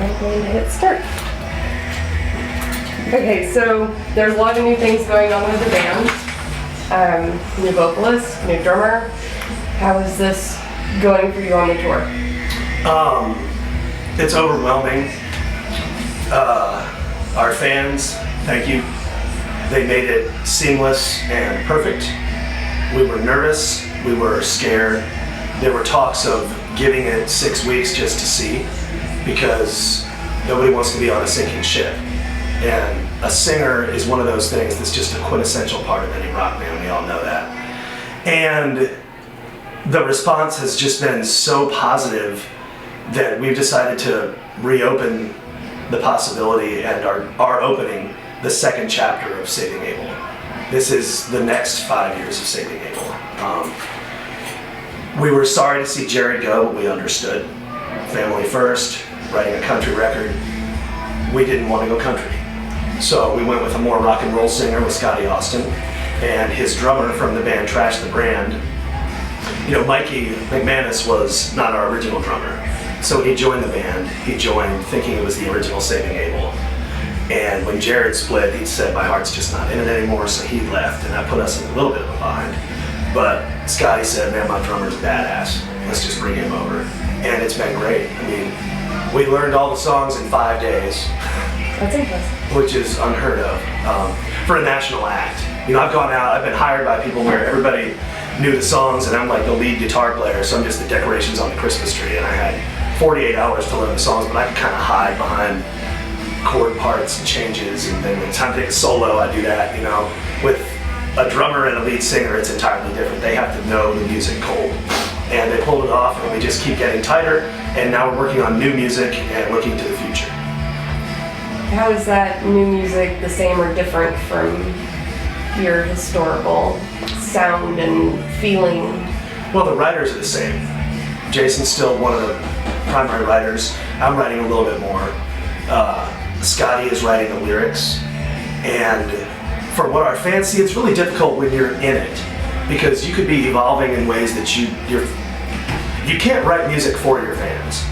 I'm going to hit start. Okay, so there's a lot of new things going on with the band. New vocalist, new drummer. How is this going for you on the tour? It's overwhelming. Our fans, thank you. They made it seamless and perfect. We were nervous, we were scared. There were talks of giving it 6 weeks just to see, because nobody wants to be on a sinking ship. And a singer is one of those things that's just a quintessential part of any rock band, we all know that. And the response has just been so positive that we've decided to reopen the possibility and are opening the second chapter of Saving Abel. This is the next 5 years of Saving Abel. We were sorry to see Jared go, but we understood. Family first, writing a country record. We didn't want to go country. So we went with a more rock and roll singer with Scotty Austin, and his drummer from the band Trash the Brand. You know, Mikey McManus was not our original drummer. So he joined the band. He joined thinking it was the original Saving Abel. And when Jared split, he said, my heart's just not in it anymore, so he left, and that put us in a little bit of a bind. But Scotty said, man, my drummer's badass. Let's just bring him over. And it's been great. I mean, we learned all the songs in 5 days. That's impressive. Which is unheard of for a national act. You know, I've gone out, I've been hired by people where everybody knew the songs, and I'm like the lead guitar player, so I'm just the decorations on the Christmas tree, and I had 48 hours to learn the songs, but I could kind of hide behind chord parts and changes, and then when it's time to take a solo, I do that, you know. With a drummer and a lead singer, it's entirely different. They have to know the music cold. And they pulled it off, and we just keep getting tighter, and now we're working on new music and looking to the future. How is that new music the same or different from your historical sound and feeling? Well, the writers are the same. Jason's still one of the primary writers. I'm writing a little bit more. Scotty is writing the lyrics. And for what our fans see, it's really difficult when you're in it, because you could be evolving in ways that you can't write music for your fans,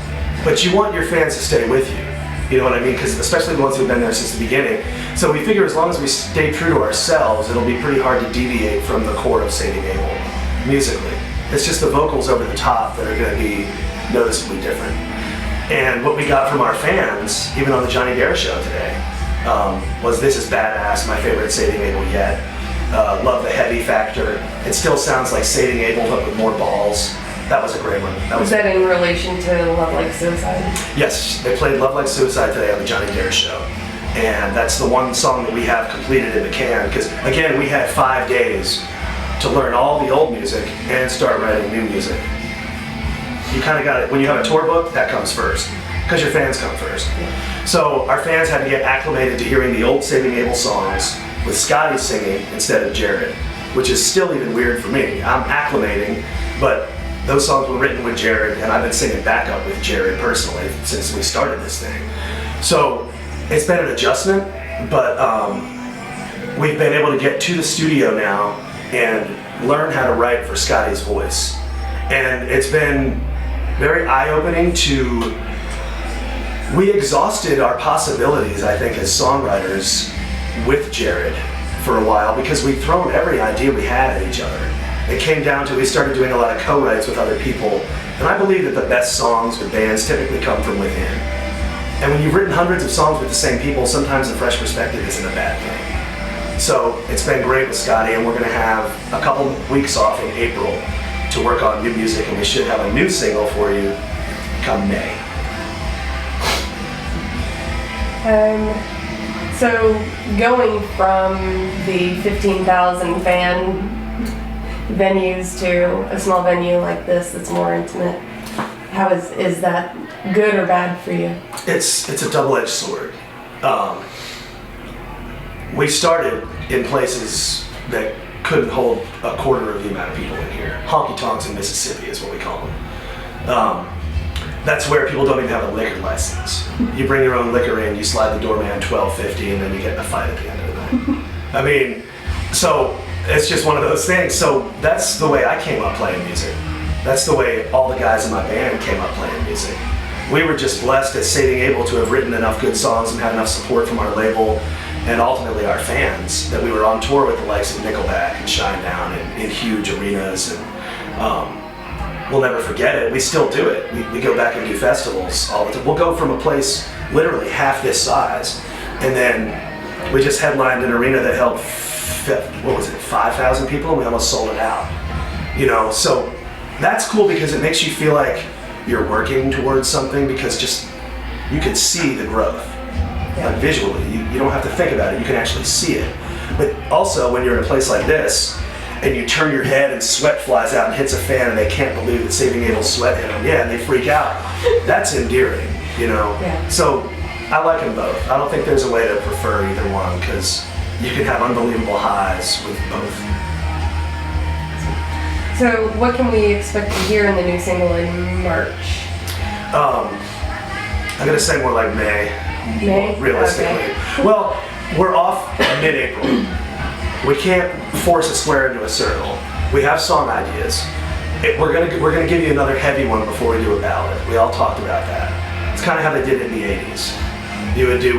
but you want your fans to stay with you. You know what I mean? Because especially the ones who've been there since the beginning. So we figure as long as we stay true to ourselves, it'll be pretty hard to deviate from the core of Saving Abel musically. It's just the vocals over the top that are going to be noticeably different. And what we got from our fans, even on the Johnny Dare show today, was "This is badass, my favorite Saving Abel yet. Love the heavy factor. It still sounds like Saving Abel, but with more balls." That was a great one. Was that in relation to Love Like Suicide? Yes, they played Love Like Suicide today on the Johnny Dare show. And that's the one song that we have completed in the can, because again, we had 5 days to learn all the old music and start writing new music. You kind of got it. When you have a tour book, that comes first, because your fans come first. So our fans had to get acclimated to hearing the old Saving Abel songs with Scotty singing instead of Jared, which is still even weird for me. I'm acclimating, but those songs were written with Jared, and I've been singing backup with Jared personally since we started this thing. So it's been an adjustment, but we've been able to get to the studio now and learn how to write for Scotty's voice. And it's been very eye-opening we exhausted our possibilities, I think, as songwriters with Jared for a while, because we'd thrown every idea we had at each other. It came down to, we started doing a lot of co-writes with other people, and I believe that the best songs with bands typically come from within. And when you've written hundreds of songs with the same people, sometimes a fresh perspective isn't a bad thing. So it's been great with Scotty, and we're going to have a couple weeks off in April to work on new music, and we should have a new single for you come May. So going from the 15,000 fan venues to a small venue like this that's more intimate, how is that good or bad for you? It's a double-edged sword. We started in places that couldn't hold a quarter of the amount of people in here. Honky tonks in Mississippi is what we call them. That's where people don't even have a liquor license. You bring your own liquor in, you slide the doorman $12.50, and then you get in a fight at the end of the night. I mean, so it's just one of those things. So that's the way I came up playing music. That's the way all the guys in my band came up playing music. we were just blessed at Saving Abel to have written enough good songs and had enough support from our label and ultimately our fans that we were on tour with the likes of Nickelback and Shinedown in huge arenas, and we'll never forget it. We still do it. We go back and do festivals all the time. We'll go from a place literally half this size, and then we just headlined an arena that held 5,000 people, and we almost sold it out. You know, so that's cool because it makes you feel like you're working towards something, because just you can see the growth. Like visually, you don't have to think about it, you can actually see it. But also when you're in a place like this and you turn your head and sweat flies out and hits a fan and they can't believe that Saving Abel's sweat hit them, and they freak out, that's endearing, you know? Yeah. So I like them both. I don't think there's a way to prefer either one, because you can have unbelievable highs with both. So what can we expect to hear in the new single in March? I'm gonna say more like May. May? Realistically. Okay. Well, we're off mid-April. We can't force a square into a circle. We have song ideas. We're gonna give you another heavy one before we do a ballad. We all talked about that. It's kind of how they did it in the 80s.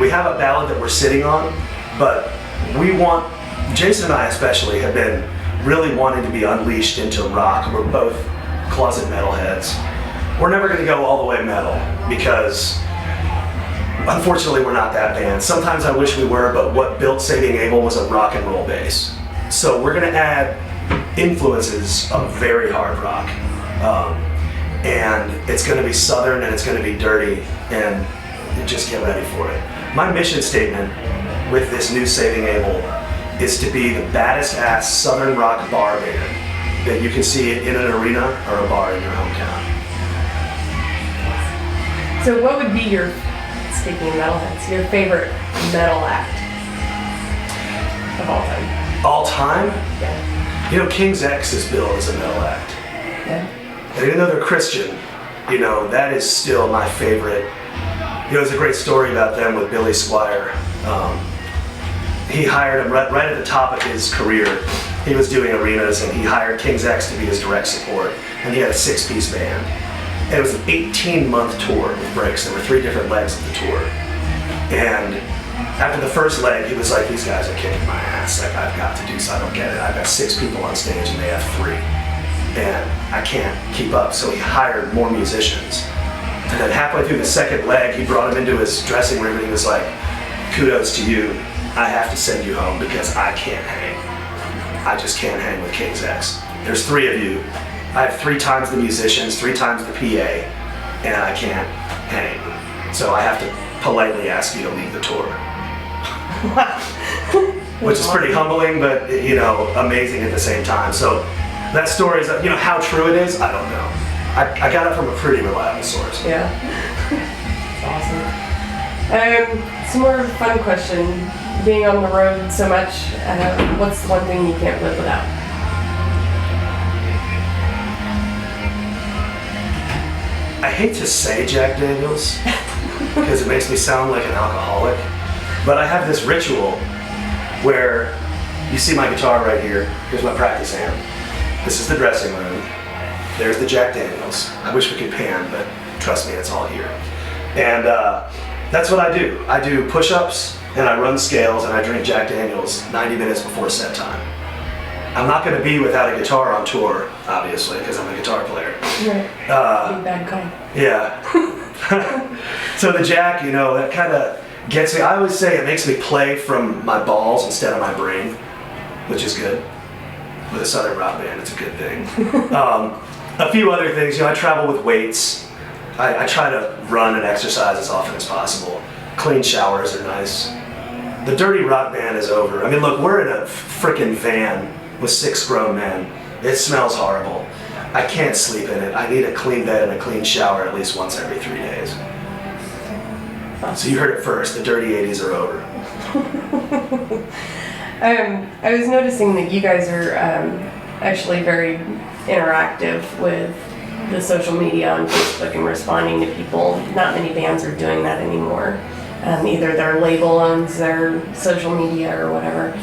We have a ballad that we're sitting on, but we want, Jason and I especially have been really wanting to be unleashed into rock. We're both closet metalheads. We're never gonna go all the way metal, because unfortunately, we're not that band. Sometimes I wish we were, but what built Saving Abel was a rock and roll bass. So we're gonna add influences of very hard rock. And it's gonna be southern and it's gonna be dirty, and just get ready for it. My mission statement with this new Saving Abel is to be the baddest ass southern rock bar band that you can see in an arena or a bar in your hometown. So what would be your, speaking of metalheads, your favorite metal act of all time? All time? Yeah. You know, King's X is billed as a metal act. Yeah. And even though they're Christian, you know, that is still my favorite. You know, there's a great story about them with Billy Squire. He hired him right at the top of his career. He was doing arenas, and he hired King's X to be his direct support. And he had a 6-piece band. And it was an 18-month tour with breaks. There were 3 different legs of the tour. And after the first leg, he was like, these guys are kicking my ass. Like, I've got to do so. I don't get it. I've got 6 people on stage and they have 3. And I can't keep up. So he hired more musicians. And then halfway through the second leg, he brought him into his dressing room and he was like, kudos to you. I have to send you home because I can't hang. I just can't hang with King's X. There's 3 of you. I have 3 times the musicians, 3 times the PA, and I can't hang. So I have to politely ask you to leave the tour. Which is pretty humbling, but, you know, amazing at the same time. So that story is, you know, how true it is, I don't know. I got it from a pretty reliable source. Yeah. That's awesome. Some more fun question. Being on the road so much, what's the one thing you can't live without? I hate to say Jack Daniels because it makes me sound like an alcoholic, but I have this ritual where you see my guitar right here. Here's my practice amp. This is the dressing room. There's the Jack Daniels. I wish we could pan, but trust me, it's all here. And that's what I do. I do push-ups and I run scales and I drink Jack Daniels 90 minutes before set time. I'm not going to be without a guitar on tour, obviously, because I'm a guitar player. Right. Big bad call. Yeah. So the Jack, you know, that kind of gets me. I always say it makes me play from my balls instead of my brain, which is good. With a southern rock band, it's a good thing. A few other things, you know, I travel with weights. I try to run and exercise as often as possible. Clean showers are nice. The dirty rock band is over. I mean, look, we're in a frickin' van with 6 grown men. It smells horrible. I can't sleep in it. I need a clean bed and a clean shower at least once every 3 days. So you heard it first, the dirty 80s are over. I was noticing that you guys are actually very interactive with the social media on Facebook and responding to people. Not many bands are doing that anymore. Either their label owns their social media or whatever.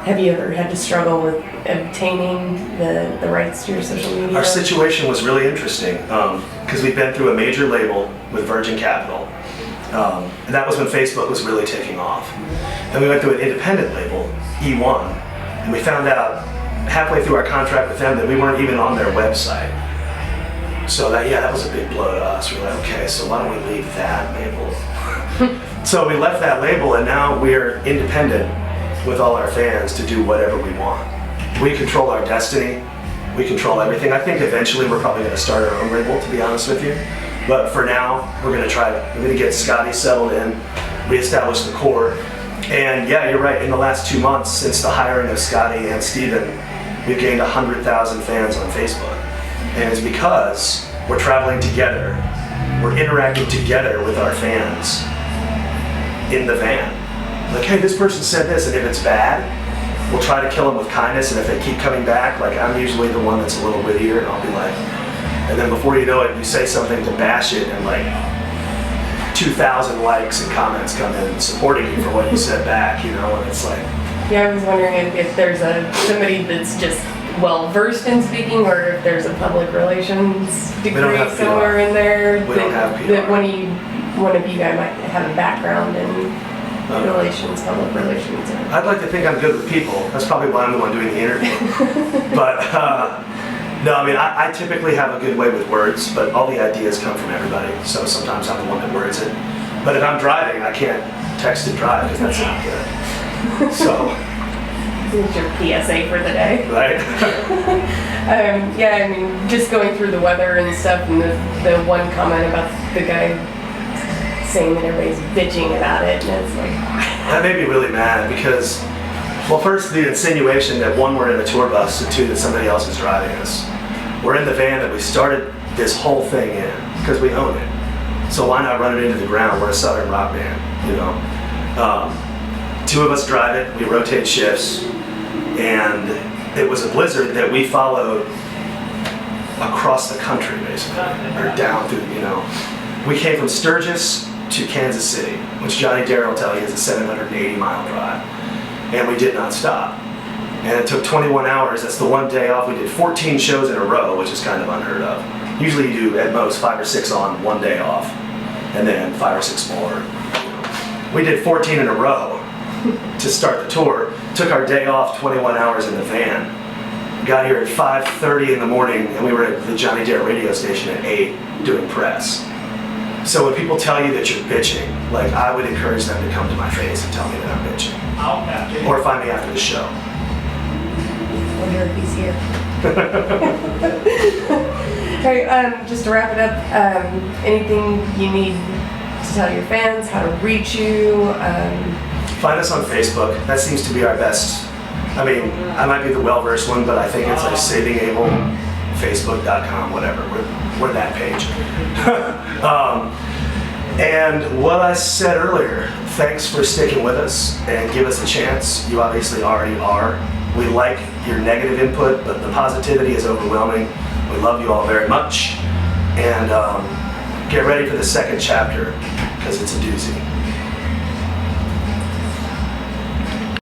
Have you ever had to struggle with obtaining the rights to your social media? Our situation was really interesting because we've been through a major label with Virgin Capital. And that was when Facebook was really taking off. Then we went through an independent label, E1, and we found out halfway through our contract with them that we weren't even on their website. So that was a big blow to us. We were like, okay, so why don't we leave that label? So we left that label, and now we're independent with all our fans to do whatever we want. We control our destiny. We control everything. I think eventually we're probably going to start our own label, to be honest with you. But for now, we're going to get Scotty settled in, reestablish the core. And yeah, you're right. In the last 2 months, since the hiring of Scotty and Steven, we've gained 100,000 fans on Facebook. And it's because we're traveling together. We're interacting together with our fans in the van. Like, hey, this person said this, and if it's bad, we'll try to kill them with kindness, and if they keep coming back, like, I'm usually the one that's a little wittier, and I'll be like, and then before you know it, you say something to bash it, and like 2,000 likes and comments come in supporting you for what you said back, you know, and it's like... Yeah, I was wondering if there's somebody that's just well-versed in speaking, or if there's a public relations degree somewhere in there. We don't have PR. That one of you guys might have a background in relations, public relations. I'd like to think I'm good with people. That's probably why I'm the one doing the interview. But no, I mean, I typically have a good way with words, but all the ideas come from everybody. So sometimes I'm the one that words it. But if I'm driving, I can't text and drive because that's not good. So. This is your PSA for the day. Right. Yeah, I mean, just going through the weather and stuff, and the one comment about the guy saying that everybody's bitching about it, and it's like... That made me really mad because, well, first the insinuation that one, we're in a tour bus, and two, that somebody else is driving us. We're in the van that we started this whole thing in because we own it. So why not run it into the ground? We're a Southern rock band, you know. Two of us drive it, we rotate shifts, and it was a blizzard that we followed across the country, basically, or down through, you know. We came from Sturgis to Kansas City, which Johnny Darrell will tell you is a 780-mile drive, and we did not stop. And it took 21 hours. That's the one day off. We did 14 shows in a row, which is kind of unheard of. Usually you do at most 5 or 6 on, 1 day off, and then 5 or 6 more. We did 14 in a row to start the tour. Took our day off, 21 hours in the van. Got here at 5:30 in the morning, and we were at the Johnny Darrell radio station at 8 doing press. So when people tell you that you're bitching, like, I would encourage them to come to my face and tell me that I'm bitching. Or find me after the show. I wonder if he's here. Hey, just to wrap it up, anything you need to tell your fans, how to reach you? Find us on Facebook. That seems to be our best. I mean, I might be the well-versed one, but I think it's like Saving Abel, Facebook.com, whatever. We're that page. And what I said earlier, thanks for sticking with us and give us a chance. You obviously already are. We like your negative input, but the positivity is overwhelming. We love you all very much. And get ready for the second chapter, because it's a doozy.